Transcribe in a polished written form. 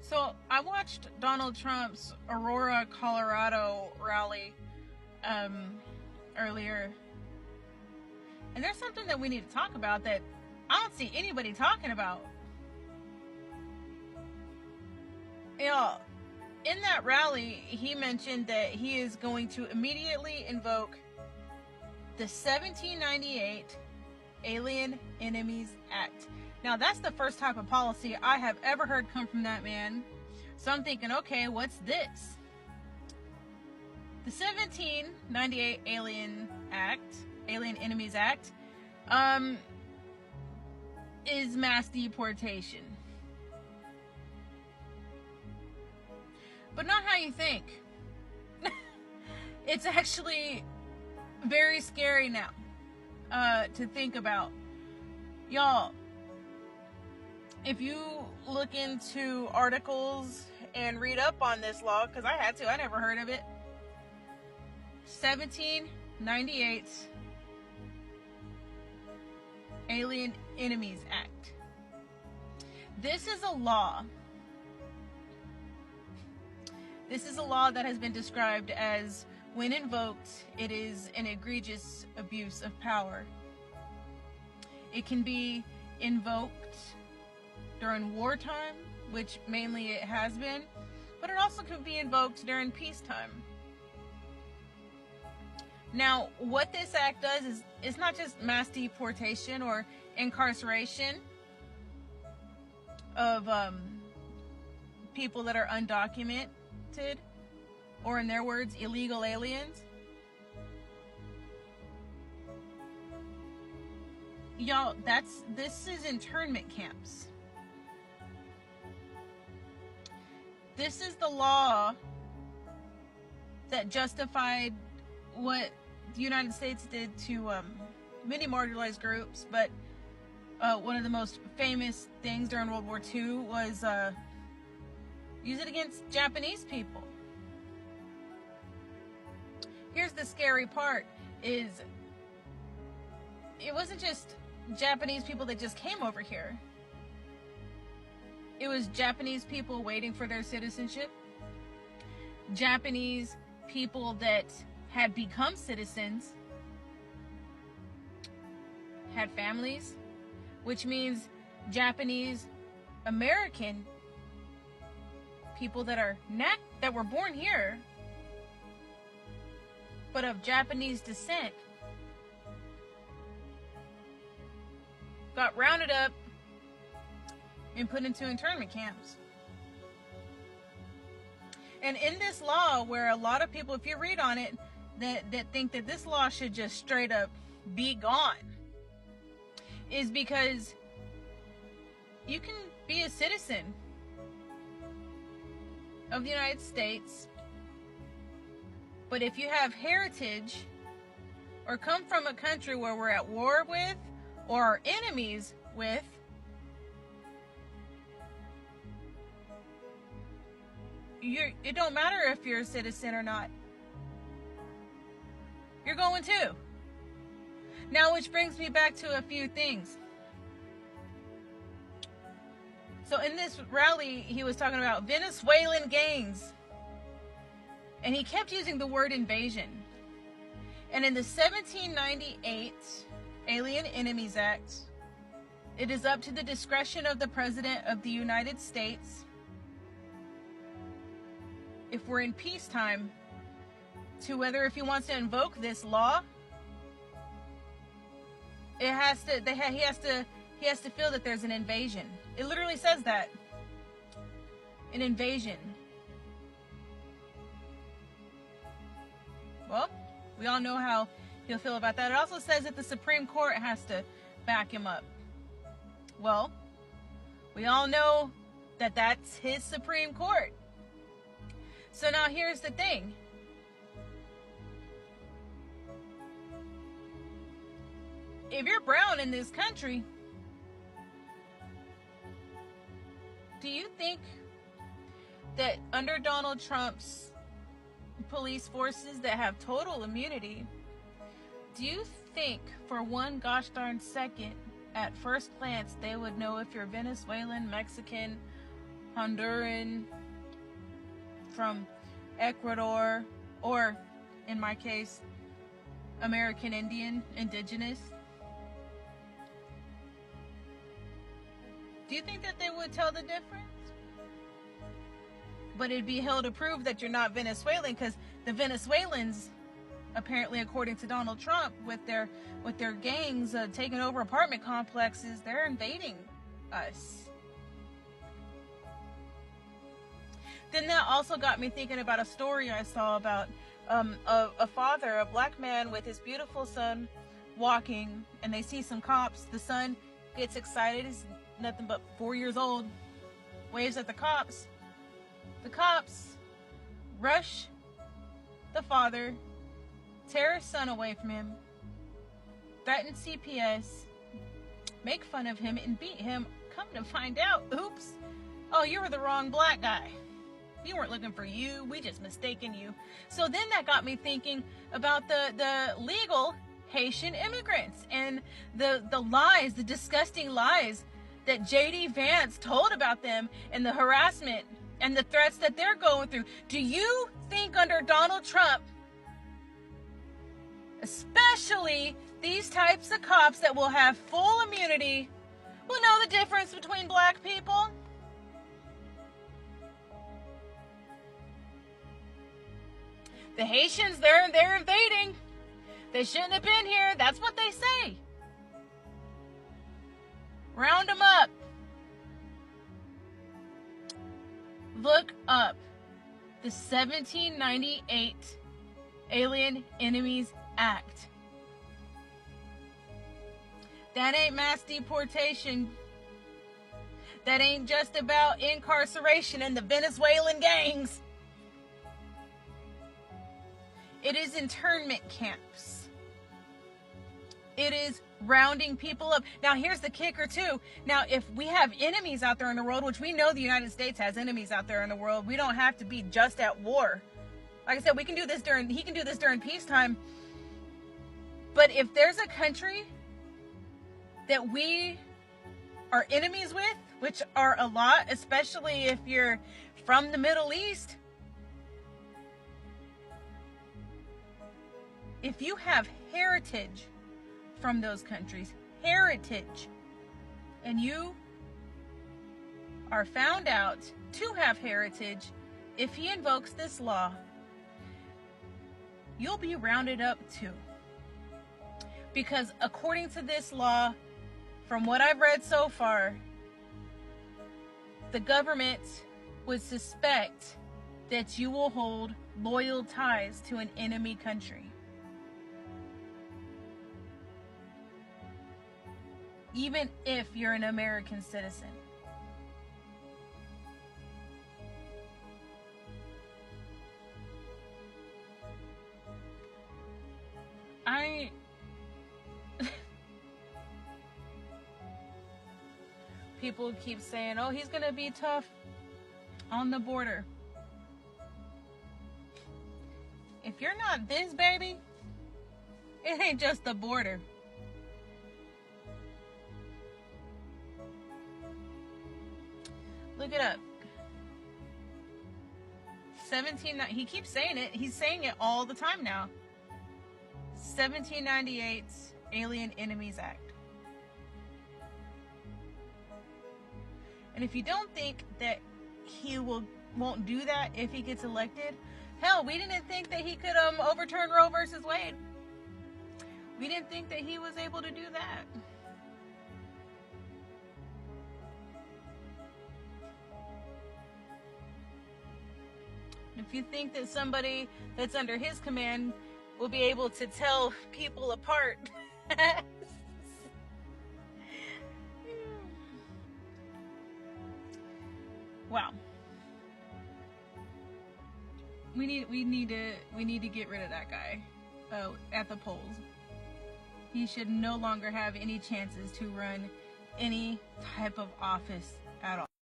So I watched Donald Trump's Aurora, Colorado rally earlier, and there's something that we need to talk about that I don't see anybody talking about. You know, in that rally, he mentioned that he is going to immediately invoke the 1798 Alien Enemies Act. Now, that's the first type of policy I have ever heard come from that man. So I'm thinking, okay, what's this? The 1798 Alien Enemies Act, is mass deportation. But not how you think. It's actually very scary now to think about. Y'all, if you look into articles and read up on this law, because I had to, I never heard of it. 1798 Alien Enemies Act. This is a law. This is a law that has been described as, when invoked, it is an egregious abuse of power. It can be invoked during wartime, which mainly it has been, but it also could be invoked during peacetime. Now, what this act does is, it's not just mass deportation or incarceration of people that are undocumented, or in their words, illegal aliens. Y'all, this is internment camps. This is the law that justified what the United States did to many marginalized groups, but one of the most famous things during World War II was use it against Japanese people. Here's the scary part, is it wasn't just Japanese people that just came over here. It was Japanese people waiting for their citizenship, Japanese people that had become citizens, had families, which means Japanese American people that were born here but of Japanese descent got rounded up and put into internment camps. And in this law, where a lot of people, if you read on it, that think that this law should just straight up be gone, is because you can be a citizen of the United States, but if you have heritage or come from a country where we're at war with or are enemies with, it don't matter if you're a citizen or not. You're going too. Now, which brings me back to a few things. So in this rally, he was talking about Venezuelan gangs. And he kept using the word invasion. And in the 1798 Alien Enemies Act, it is up to the discretion of the President of the United States, if we're in peacetime, to whether if he wants to invoke this law, he has to feel that there's an invasion. It literally says that. An invasion. Well, we all know how he'll feel about that. It also says that the Supreme Court has to back him up. Well, we all know that that's his Supreme Court. So now here's the thing. If you're brown in this country, do you think that under Donald Trump's police forces that have total immunity, do you think for one gosh darn second, at first glance, they would know if you're Venezuelan, Mexican, Honduran, from Ecuador, or in my case, American Indian, indigenous. Do you think that they would tell the difference? But it'd be hell to prove that you're not Venezuelan, because the Venezuelans, apparently according to Donald Trump, with their gangs taking over apartment complexes, they're invading us. Then that also got me thinking about a story I saw about a father, a black man with his beautiful son walking, and they see some cops. The son gets excited, he's nothing but 4 years old, waves at the cops. The cops rush the father, tear his son away from him, threaten CPS, make fun of him, and beat him. Come to find out, oops, oh, you were the wrong black guy. We weren't looking for you, we just mistaken you. So then that got me thinking about the legal Haitian immigrants and the lies, the disgusting lies that J.D. Vance told about them, and the harassment and the threats that they're going through. Do you think under Donald Trump, especially these types of cops that will have full immunity, will know the difference between black people? The Haitians, they're invading. They shouldn't have been here. That's what they say. Round them up. Look up the 1798 Alien Enemies Act. That ain't mass deportation. That ain't just about incarceration and the Venezuelan gangs. It is internment camps. It is rounding people up. Now, here's the kicker, too. Now, if we have enemies out there in the world, which we know the United States has enemies out there in the world, we don't have to be just at war. Like I said, he can do this during peacetime. But if there's a country that we are enemies with, which are a lot, especially if you're from the Middle East, if you have heritage from those countries, and you are found out to have heritage, if he invokes this law, you'll be rounded up too. Because according to this law, from what I've read so far, the government would suspect that you will hold loyal ties to an enemy country. Even if you're an American citizen. People keep saying, oh, he's gonna be tough on the border. If you're not this, baby, it ain't just the border. Look it up. He keeps saying it. He's saying it all the time now. 1798 Alien Enemies Act. And if you don't think that he won't do that if he gets elected, hell, we didn't think that he could overturn Roe versus Wade. We didn't think that he was able to do that. If you think that somebody that's under his command will be able to tell people apart, wow. We need to get rid of that guy at the polls. He should no longer have any chances to run any type of office